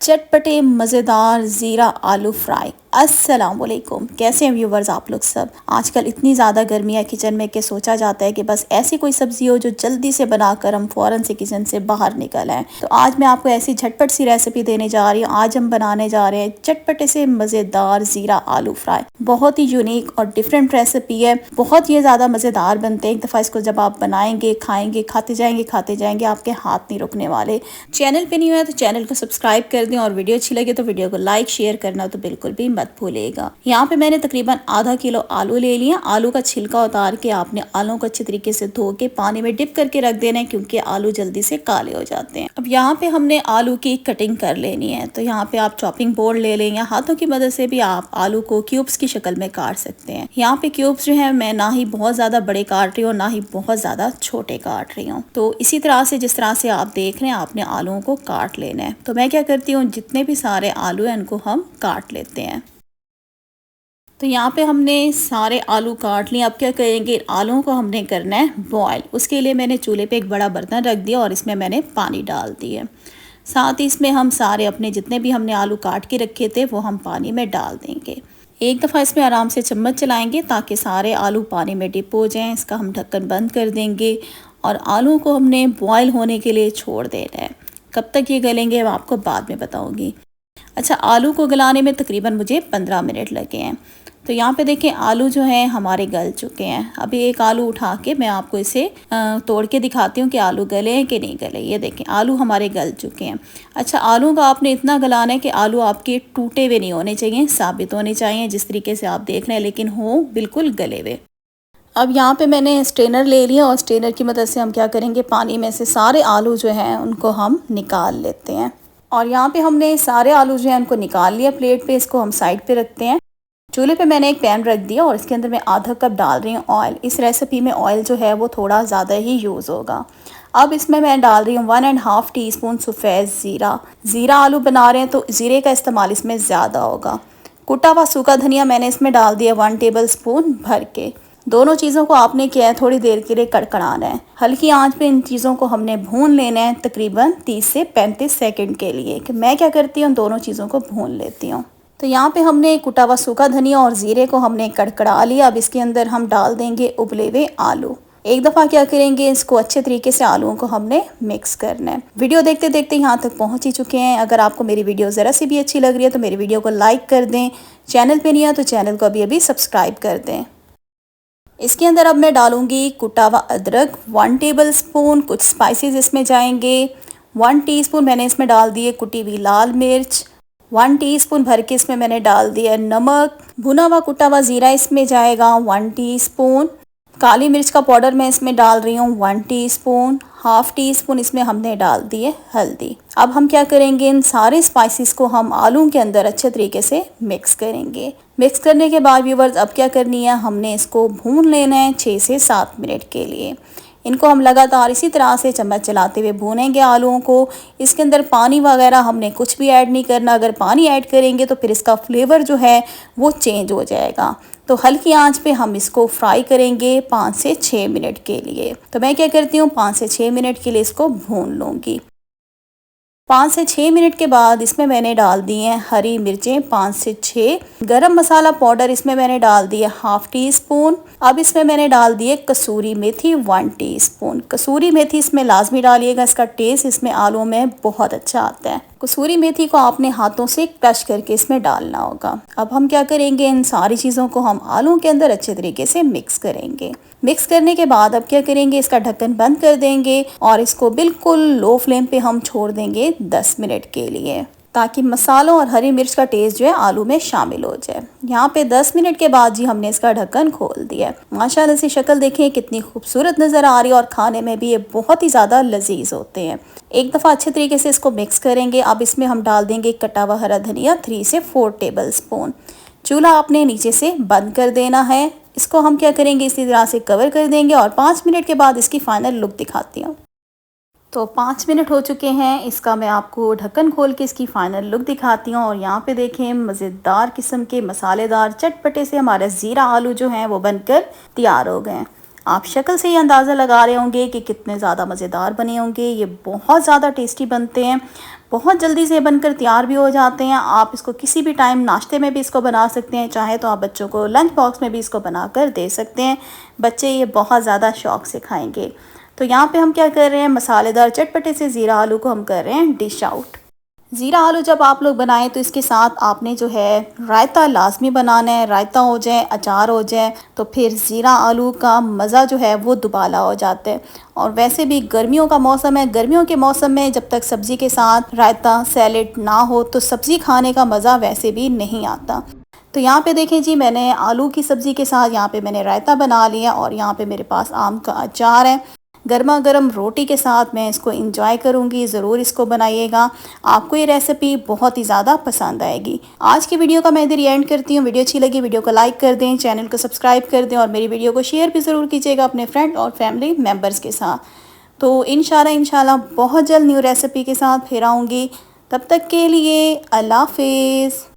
चटपटे मज़ेदार ज़ीरा आलू फ्राई। अस्सलाम वालेकुम, कैसे हैं व्यूवर्स आप लोग सब। आजकल इतनी ज़्यादा गर्मी है किचन में कि सोचा जाता है कि बस ऐसी कोई सब्ज़ी हो जो जल्दी से बनाकर हम फ़ौरन से किचन से बाहर निकल आएँ। तो आज मैं आपको ऐसी झटपट सी रेसिपी देने जा रही हूँ। आज हम बनाने जा रहे हैं चटपटे से मज़ेदार ज़ीरा आलू फ्राई। बहुत ही यूनिक और डिफरेंट रेसिपी है, बहुत ही ज़्यादा मज़ेदार बनते हैं। एक दफ़ा इसको जब आप बनाएंगे, खाएंगे, खाते जाएंगे, आपके हाथ नहीं रुकने वाले। चैनल पे नहीं हुआ तो चैनल को सब्सक्राइब कर दें और वीडियो अच्छी लगे तो वीडियो को लाइक शेयर करना तो बिल्कुल भी मत भूलिएगा। यहाँ पे मैंने तकरीबन आधा किलो आलू ले लिया। आलू का छिलका उतार के आपने आलू को अच्छे तरीके से धो के पानी में डिप करके रख देना है, क्योंकि आलू जल्दी से काले हो जाते हैं। अब यहाँ पे हमने आलू की कटिंग कर लेनी है। तो यहाँ पे आप चॉपिंग बोर्ड ले लें या हाथों की मदद से भी आप आलू को क्यूब्स की शक्ल में काट सकते हैं। यहाँ पे क्यूब्स जो है मैं ना ही बहुत ज्यादा बड़े काट रही हूँ ना ही बहुत ज्यादा छोटे काट रही हूँ। तो इसी तरह से जिस तरह से आप देख रहे हैं आपने आलूओं को काट लेना है। तो मैं क्या करती हूँ, जितने भी सारे आलू हैं उनको हम काट लेते हैं। तो यहाँ पे हमने सारे आलू काट लिए। अब क्या करेंगे, आलूओं को हमने करना है बॉयल। उसके लिए मैंने चूल्हे पे एक बड़ा बर्तन रख दिया और इसमें मैंने पानी डाल दिया। साथ ही इसमें हम सारे अपने जितने भी हमने आलू काट के रखे थे वो हम पानी में डाल देंगे। एक दफ़ा इसमें आराम से चम्मच चलाएंगे ताकि सारे आलू पानी में डिप हो जाएं। इसका हम ढक्कन बंद कर देंगे और आलू को हमने बॉयल होने के लिए छोड़ देना है। कब तक ये गलेंगे मैं आपको बाद में बताऊंगी। अच्छा, आलू को गलाने में तकरीबन मुझे 15 मिनट लगे हैं। तो यहाँ पे देखें आलू जो हैं हमारे गल चुके हैं। अभी एक आलू उठा के मैं आपको इसे तोड़ के दिखाती हूँ कि आलू गले हैं कि नहीं गले। ये देखें आलू हमारे गल चुके हैं। अच्छा, आलू का आपने इतना गलाना है कि आलू आपके टूटे हुए नहीं होने चाहिए, साबित होने चाहिए जिस तरीके से आप देख रहे हैं, लेकिन हो बिल्कुल गले हुए। अब यहाँ पे मैंने स्ट्रेनर ले लिया और स्ट्रेनर की मदद से हम क्या करेंगे, पानी में से सारे आलू जो हैं उनको हम निकाल लेते हैं। और यहाँ पे हमने सारे आलू जो हैं उनको निकाल लिया प्लेट पे। इसको हम साइड पे रखते हैं। चूल्हे पे मैंने एक पैन रख दिया और इसके अंदर मैं आधा कप डाल रही हूँ ऑयल। इस रेसिपी में ऑयल जो है वो थोड़ा ज़्यादा ही यूज़ होगा। अब इसमें मैं डाल रही हूँ 1.5 टीस्पून सफ़ेद ज़ीरा। ज़ीरा आलू बना रहे हैं तो ज़ीरे का इस्तेमाल इसमें ज़्यादा होगा। कुटा हुआ सूखा धनिया मैंने इसमें डाल दिया 1 टेबल स्पून भर के। दोनों चीज़ों को आपने क्या है थोड़ी देर के लिए कड़कड़ाना है। हल्की आंच पे इन चीज़ों को हमने भून लेना है तकरीबन 30 से 35 सेकंड के लिए। कि मैं क्या करती हूँ, दोनों चीज़ों को भून लेती हूँ। तो यहाँ पे हमने कुटा हुआ सूखा धनिया और ज़ीरे को हमने कड़कड़ा लिया। अब इसके अंदर हम डाल देंगे उबले हुए आलू। एक दफ़ा क्या करेंगे, इसको अच्छे तरीके से आलूओं को हमने मिक्स करना है। वीडियो देखते देखते यहाँ तक पहुँच ही चुके हैं। अगर आपको मेरी वीडियो ज़रा सी भी अच्छी लग रही है तो मेरी वीडियो को लाइक कर दें। चैनल पे नहीं है तो चैनल को अभी सब्सक्राइब कर दें। इसके अंदर अब मैं डालूंगी कुटा हुआ अदरक 1 टेबल स्पून। कुछ स्पाइसेस इसमें जाएंगे। 1 टीस्पून मैंने इसमें डाल दिए कुटी हुई लाल मिर्च। 1 टीस्पून भर के इसमें मैंने डाल दिया नमक। भुना हुआ कुटा हुआ ज़ीरा इसमें जाएगा 1 टीस्पून। काली मिर्च का पाउडर मैं इसमें डाल रही हूँ 1 टीस्पून। हाफ टी स्पून इसमें हमने डाल दिए हल्दी। अब हम क्या करेंगे, इन सारे स्पाइसेस को हम आलू के अंदर अच्छे तरीके से मिक्स करेंगे। मिक्स करने के बाद व्यूवर्स अब क्या करनी है, हमने इसको भून लेना है 6 से 7 मिनट के लिए। इनको हम लगातार इसी तरह से चम्मच चलाते हुए भूनेंगे आलूओं को। इसके अंदर पानी वगैरह हमने कुछ भी ऐड नहीं करना। अगर पानी ऐड करेंगे तो फिर इसका फ्लेवर जो है वो चेंज हो जाएगा। तो हल्की आंच पे हम इसको फ्राई करेंगे 5 से 6 मिनट के लिए। तो मैं क्या करती हूँ, 5 से 6 मिनट के लिए इसको भून लूँगी। 5 से 6 मिनट के बाद इसमें मैंने डाल दी हैं हरी मिर्चें 5 से 6। गरम मसाला पाउडर इसमें मैंने डाल दिया हाफ टी स्पून। अब इसमें मैंने डाल दिए कसूरी मेथी 1 टीस्पून। कसूरी मेथी इसमें लाजमी डालिएगा, इसका टेस्ट इसमें आलू में बहुत अच्छा आता है। कसूरी मेथी को आपने हाथों से क्रश करके इसमें डालना होगा। अब हम क्या करेंगे, इन सारी चीज़ों को हम आलू के अंदर अच्छे तरीके से मिक्स करेंगे। मिक्स करने के बाद अब क्या करेंगे, इसका ढक्कन बंद कर देंगे और इसको बिल्कुल लो फ्लेम पे हम छोड़ देंगे 10 मिनट के लिए, ताकि मसालों और हरी मिर्च का टेस्ट जो है आलू में शामिल हो जाए। यहाँ पे 10 मिनट के बाद जी हमने इसका ढक्कन खोल दिया। माशाल्लाह से शक्ल देखें कितनी खूबसूरत नज़र आ रही है और खाने में भी ये बहुत ही ज़्यादा लजीज होते हैं। एक दफ़ा अच्छे तरीके से इसको मिक्स करेंगे। अब इसमें हम डाल देंगे कटा हुआ हरा धनिया 3 से 4 टेबल स्पून। चूल्हा आपने नीचे से बंद कर देना है। इसको हम क्या करेंगे, इसी तरह से कवर कर देंगे और 5 मिनट के बाद इसकी फाइनल लुक दिखाती हूँ। तो 5 मिनट हो चुके हैं। इसका मैं आपको ढक्कन खोल के इसकी फ़ाइनल लुक दिखाती हूँ। और यहाँ पे देखें मज़ेदार किस्म के मसालेदार चटपटे से हमारे ज़ीरा आलू जो हैं वो बनकर तैयार हो गए हैं। आप शक्ल से ही अंदाज़ा लगा रहे होंगे कि कितने ज़्यादा मज़ेदार बने होंगे। ये बहुत ज़्यादा टेस्टी बनते हैं। बहुत जल्दी से बनकर तैयार भी हो जाते हैं। आप इसको किसी भी टाइम नाश्ते में भी इसको बना सकते हैं, चाहे तो आप बच्चों को लंच बॉक्स में भी इसको बनाकर दे सकते हैं। बच्चे ये बहुत ज़्यादा शौक़ से खाएंगे। तो यहाँ पे हम क्या कर रहे हैं, मसालेदार चटपटे से ज़ीरा आलू को हम कर रहे हैं डिश आउट। ज़ीरा आलू जब आप लोग बनाएं तो इसके साथ आपने जो है रायता लाजमी बनाना है। रायता हो जाए, अचार हो जाए, तो फिर ज़ीरा आलू का मज़ा जो है वो दुबाला हो जाता है। और वैसे भी गर्मियों का मौसम है, गर्मियों के मौसम में जब तक सब्ज़ी के साथ रायता सैलेड ना हो तो सब्ज़ी खाने का मज़ा वैसे भी नहीं आता। तो यहाँ पे देखें जी, मैंने आलू की सब्ज़ी के साथ यहाँ पे मैंने रायता बना लिया और यहाँ पे मेरे पास आम का अचार है। गर्मा गर्म रोटी के साथ मैं इसको एंजॉय करूँगी। ज़रूर इसको बनाइएगा, आपको ये रेसिपी बहुत ही ज़्यादा पसंद आएगी। आज की वीडियो का मैं इधर ही एंड करती हूँ। वीडियो अच्छी लगी वीडियो को लाइक कर दें, चैनल को सब्सक्राइब कर दें और मेरी वीडियो को शेयर भी ज़रूर कीजिएगा अपने फ्रेंड और फैमिली मेम्बर्स के साथ। तो इंशाल्लाह बहुत जल्द न्यू रेसिपी के साथ फिर आऊँगी। तब तक के लिए अल्लाह हाफिज़।